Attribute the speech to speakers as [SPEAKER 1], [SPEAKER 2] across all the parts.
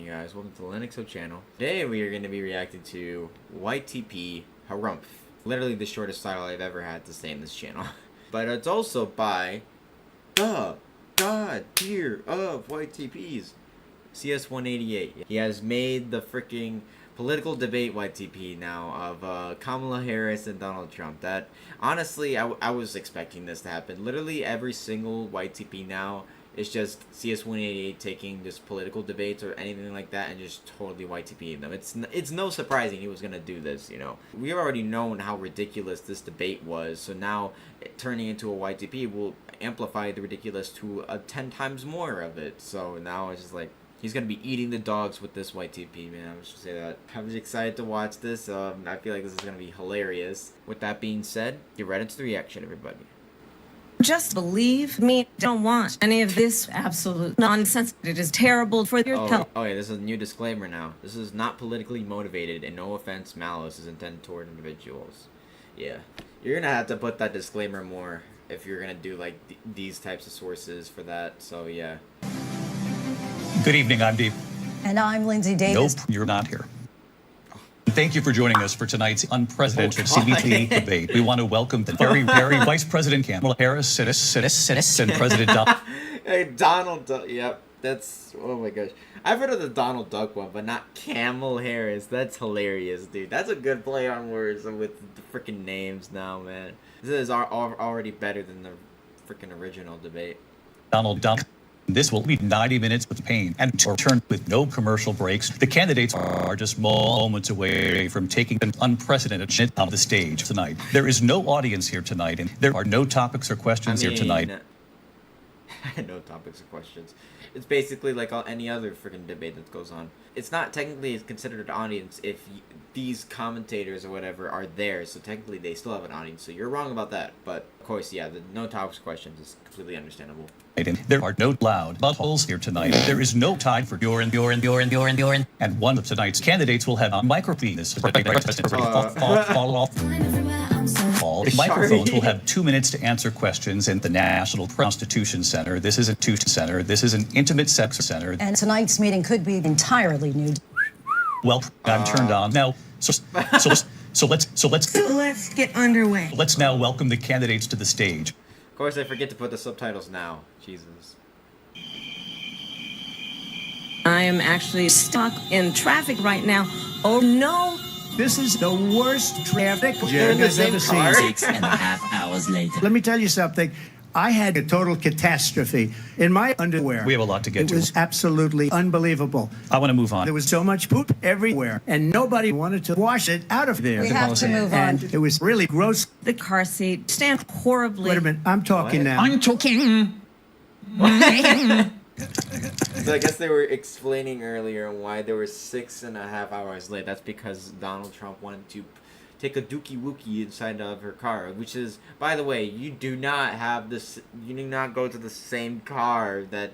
[SPEAKER 1] you guys? Welcome to the Lenix channel. Today we are going to be reacting to YTP Harrump. Literally the shortest title I've ever had to say in this channel. But it's also by the god tier of YTPs, CS188. He has made the freaking political debate YTP now of Kamala Harris and Donald Trump. That honestly, I was expecting this to happen. Literally every single YTP now is just CS188 taking just political debates or anything like that and just totally YTPing them. It's no surprising he was gonna do this, you know. We already known how ridiculous this debate was, so now turning into a YTP will amplify the ridiculous to 10 times more of it. So now it's just like he's gonna be eating the dogs with this YTP, man. I was just say that. I was excited to watch this. I feel like this is gonna be hilarious. With that being said, get right into the reaction, everybody.
[SPEAKER 2] Just believe me, don't want any of this absolute nonsense. It is terrible for your health.
[SPEAKER 1] Oh yeah, this is a new disclaimer now. This is not politically motivated and no offense, malice is intended toward individuals. Yeah, you're gonna have to put that disclaimer more if you're gonna do like these types of sources for that, so yeah.
[SPEAKER 3] Good evening, I'm Dave.
[SPEAKER 4] And I'm Lindsay Davis.
[SPEAKER 3] Nope, you're not here. Thank you for joining us for tonight's unprecedented CBT debate. We want to welcome the very Vice President Kamala Harris, and President Donald.
[SPEAKER 1] Hey, Donald Duck. Yep, that's, oh my gosh. I've heard of the Donald Duck one, but not Kamala Harris. That's hilarious, dude. That's a good play on words with the freaking names now, man. This is already better than the freaking original debate.
[SPEAKER 3] Donald Duck. This will be 90 minutes with pain and return with no commercial breaks. The candidates are just moments away from taking an unprecedented shit on the stage tonight. There is no audience here tonight, and there are no topics or questions here tonight.
[SPEAKER 1] No topics or questions. It's basically like any other freaking debate that goes on. It's not technically considered an audience if these commentators or whatever are there, so technically they still have an audience, so you're wrong about that. But of course, yeah, the no topics or questions is completely understandable.
[SPEAKER 3] There are no loud buttholes here tonight. There is no time for urine. And one of tonight's candidates will have a microphone. Microphones will have 2 minutes to answer questions in the National Prostitution Center. This is a center. This is an intimate sex center.
[SPEAKER 4] And tonight's meeting could be entirely nude.
[SPEAKER 3] Well, I'm turned on now. So let's
[SPEAKER 2] get underway.
[SPEAKER 3] Let's now welcome the candidates to the stage.
[SPEAKER 1] Of course, I forget to put the subtitles now. Jesus.
[SPEAKER 2] I am actually stuck in traffic right now. Oh no!
[SPEAKER 5] This is the worst traffic
[SPEAKER 1] They're in the
[SPEAKER 5] I've ever
[SPEAKER 1] same car?
[SPEAKER 5] seen.
[SPEAKER 6] 6.5 hours later.
[SPEAKER 5] Let me tell you something. I had a total catastrophe in my underwear.
[SPEAKER 3] We have a lot to get to.
[SPEAKER 5] It was absolutely unbelievable.
[SPEAKER 3] I want to move on.
[SPEAKER 5] There was so much poop everywhere, and nobody wanted to wash it out of there.
[SPEAKER 4] We have to move on.
[SPEAKER 5] And it was really gross.
[SPEAKER 2] The car seat stand horribly.
[SPEAKER 5] Wait a minute. I'm talking now.
[SPEAKER 6] I'm talking.
[SPEAKER 1] So I guess they were explaining earlier why they were 6.5 hours late. That's because Donald Trump wanted to take a dookie wookie inside of her car, which is, by the way, you do not have this. You do not go to the same car that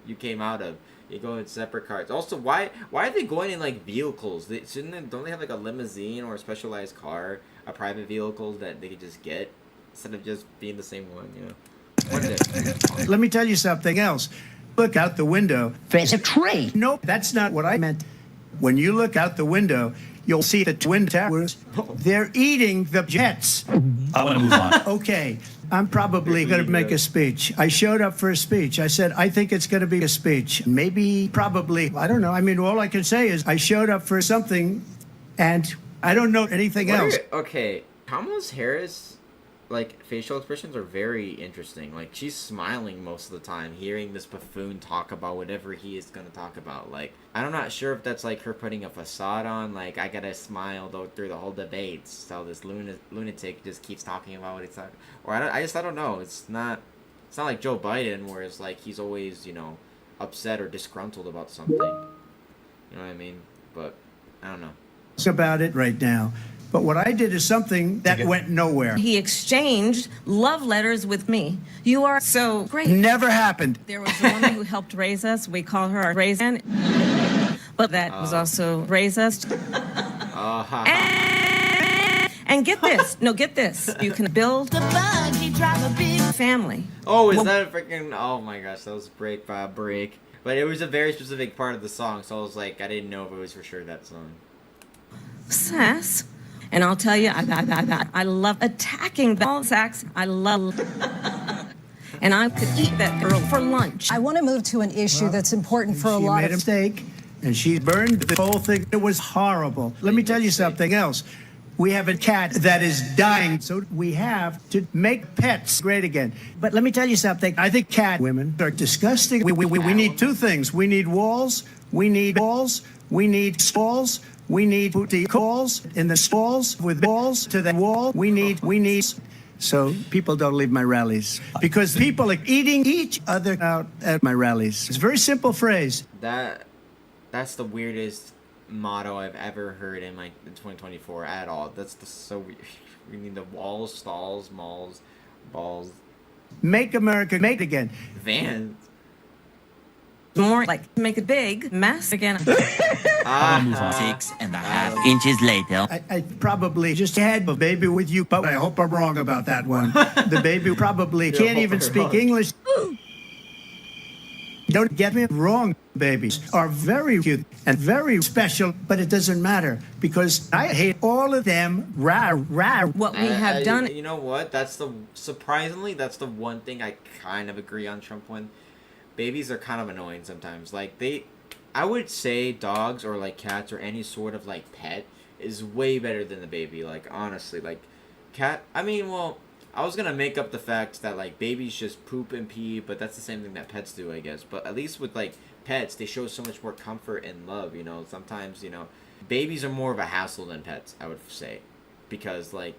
[SPEAKER 1] you came out of. You go in separate cars. Also, why are they going in like vehicles? Don't they have like a limousine or a specialized car, a private vehicle that they could just get instead of just being the same one? You know. What is it?
[SPEAKER 5] Let me tell you something else. Look out the window.
[SPEAKER 6] There's a tree.
[SPEAKER 5] No, that's not what I meant. When you look out the window, you'll see the Twin Towers. They're eating the jets.
[SPEAKER 3] I want to move on.
[SPEAKER 5] Okay, I'm probably going to make a speech. I showed up for a speech. I said, I think it's going to be a speech. Maybe, probably, I don't know. I mean, all I can say is I showed up for something, and I don't know anything else.
[SPEAKER 1] Okay, Kamala Harris, like, facial expressions are very interesting. Like, she's smiling most of the time, hearing this buffoon talk about whatever he is going to talk about. Like, I'm not sure if that's, like, her putting a facade on, like, I gotta smile though through the whole debate, so this lunatic just keeps talking about what he's talking. Or, I don't know. It's not like Joe Biden, where it's like he's always, you know, upset or disgruntled about something. You know what I mean? But, I don't know.
[SPEAKER 5] About it right now. But what I did is something that went nowhere.
[SPEAKER 2] He exchanged love letters with me. You are so great.
[SPEAKER 5] Never happened.
[SPEAKER 2] There was a woman who helped raise us. We call her our raisin. But that was also raise us. And get this. No, get this. You can build a big family.
[SPEAKER 1] Oh, is that a freaking... Oh my gosh, that was break by break. But it was a very specific part of the song, so I was like, I didn't know if it was for sure that song.
[SPEAKER 2] Sass. And I'll tell you, I love attacking ball sacks. I love. And I could eat that girl for lunch.
[SPEAKER 4] I want to move to an issue that's important for a
[SPEAKER 5] She
[SPEAKER 4] lot
[SPEAKER 5] made
[SPEAKER 4] of
[SPEAKER 5] a mistake, and she burned the whole thing. It was horrible. Let me tell you something else. We have a cat that is dying, so we have to make pets great again. But let me tell you something. I think cat women are disgusting. We need two things. We need walls. We need walls. We need stalls. We need booty calls in the stalls with balls to the wall. We need. So people don't leave my rallies because people are eating each other out at my rallies. It's a very simple phrase.
[SPEAKER 1] That's the weirdest motto I've ever heard in 2024 at all. That's so weird. We need the walls, stalls, malls, balls.
[SPEAKER 5] Make America great again.
[SPEAKER 1] Vans.
[SPEAKER 2] More like make a big mess again.
[SPEAKER 6] 6.5 inches later.
[SPEAKER 5] I probably just had a baby with you, but I hope I'm wrong about that one. The baby probably can't even speak English. Don't get me wrong, babies are very cute and very special, but it doesn't matter because I hate all of them.
[SPEAKER 2] What we have done.
[SPEAKER 1] You know what? Surprisingly, that's the one thing I kind of agree on Trump with. Babies are kind of annoying sometimes. Like I would say dogs or like cats or any sort of like pet is way better than the baby. Like honestly, like cat. I mean, well, I was gonna make up the fact that like babies just poop and pee, but that's the same thing that pets do, I guess. But at least with like pets, they show so much more comfort and love. You know, sometimes babies are more of a hassle than pets, I would say, because like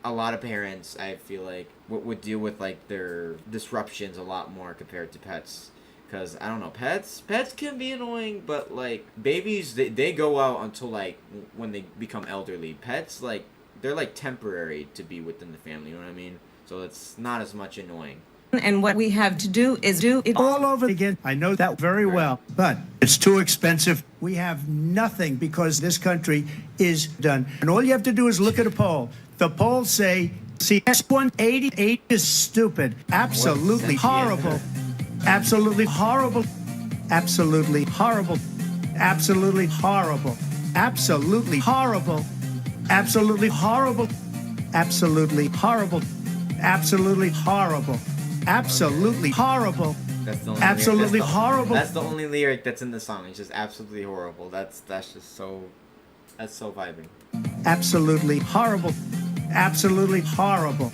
[SPEAKER 1] a lot of parents, I feel like would deal with like their disruptions a lot more compared to pets. Because, I don't know, pets can be annoying, but, like, babies, they go out until, like, when they become elderly. Pets, like, they're, like, temporary to be within the family, you know what I mean? So it's not as much annoying.
[SPEAKER 2] And what we have to do is do it
[SPEAKER 5] all over again. I know that very well, but it's too expensive. We have nothing because this country is done. And all you have to do is look at a poll. The polls say, CS188 is stupid. Absolutely horrible. Absolutely horrible. Absolutely horrible. Absolutely horrible. Absolutely horrible. Absolutely horrible. Absolutely horrible. Absolutely horrible. Absolutely horrible. Absolutely horrible.
[SPEAKER 1] That's the only lyric that's in the song. It's just absolutely horrible. That's just so vibing.
[SPEAKER 5] Absolutely horrible. Absolutely horrible.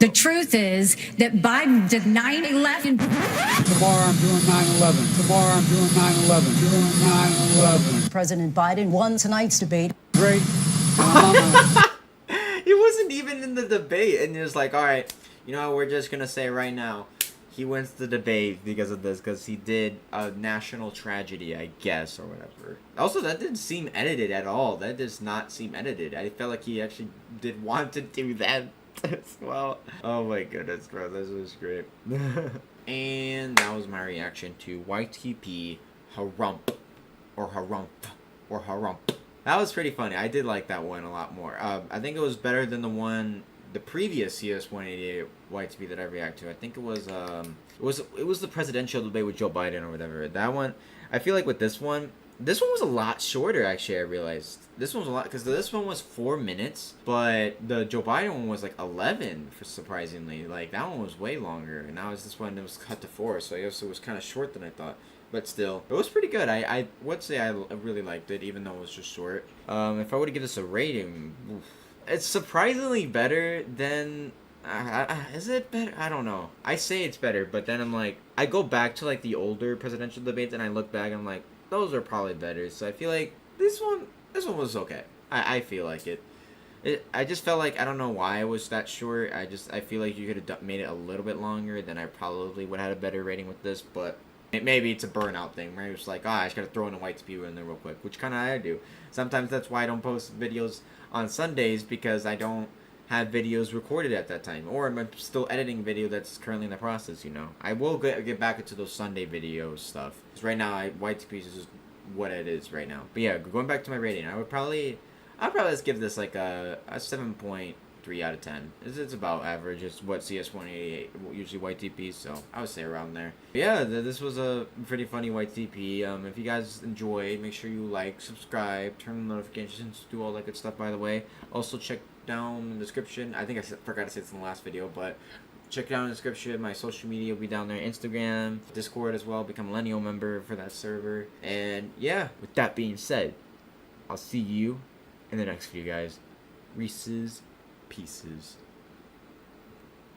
[SPEAKER 7] The truth is that Biden did 9/11.
[SPEAKER 8] Tomorrow I'm doing 9/11. Tomorrow I'm doing 9/11. Doing 9/11.
[SPEAKER 4] President Biden won tonight's debate.
[SPEAKER 8] Great.
[SPEAKER 1] He wasn't even in the debate, and he was like, all right, we're just going to say right now, he wins the debate because of this, because he did a national tragedy, I guess, or whatever. Also, that didn't seem edited at all. That does not seem edited. I felt like he actually did want to do that as well. Oh my goodness, bro, this was great. And that was my reaction to YTP Harrump, or Harrump, or Harrump. That was pretty funny. I did like that one a lot more. I think it was better than the previous CS188 YTP that I react to. I think it was the presidential debate with Joe Biden or whatever. That one, I feel like with this one was a lot shorter, actually. I realized this one was a lot, because this one was 4 minutes, but the Joe Biden one was like 11, surprisingly. Like that one was way longer, and now this one, it was cut to 4, so I guess it was kind of short than I thought. But still, it was pretty good. I would say I really liked it, even though it was just short. If I were to give this a rating, it's surprisingly better than... is it better? I don't know. I say it's better, but then I'm like... I go back to like the older presidential debates, and I look back and I'm like, those are probably better. So I feel like this one was okay. I feel like it. I just felt like, I don't know why it was that short. I feel like you could have made it a little bit longer, then I probably would have had a better rating with this, but... Maybe it's a burnout thing, where it's like, I just gotta throw in a YTP in there real quick, which kind of I do. Sometimes that's why I don't post videos on Sundays, because I don't have videos recorded at that time, or I'm still editing video that's currently in the process, I will get back into those Sunday video stuff. Because right now, YTP is just what it is right now. But yeah, going back to my rating, I'd probably just give this like a 7.5 3 out of 10. It's about average. It's what CS188 usually YTP, so I would say around there. But yeah, this was a pretty funny YTP. If you guys enjoy, make sure you like, subscribe, turn the notifications, do all that good stuff. By the way, also check down in the description. I think I forgot to say this in the last video, but check down in the description. My social media will be down there. Instagram, Discord as well. Become a Millennial member for that server. And yeah, with that being said, I'll see you in the next video, guys. Reese's Pieces.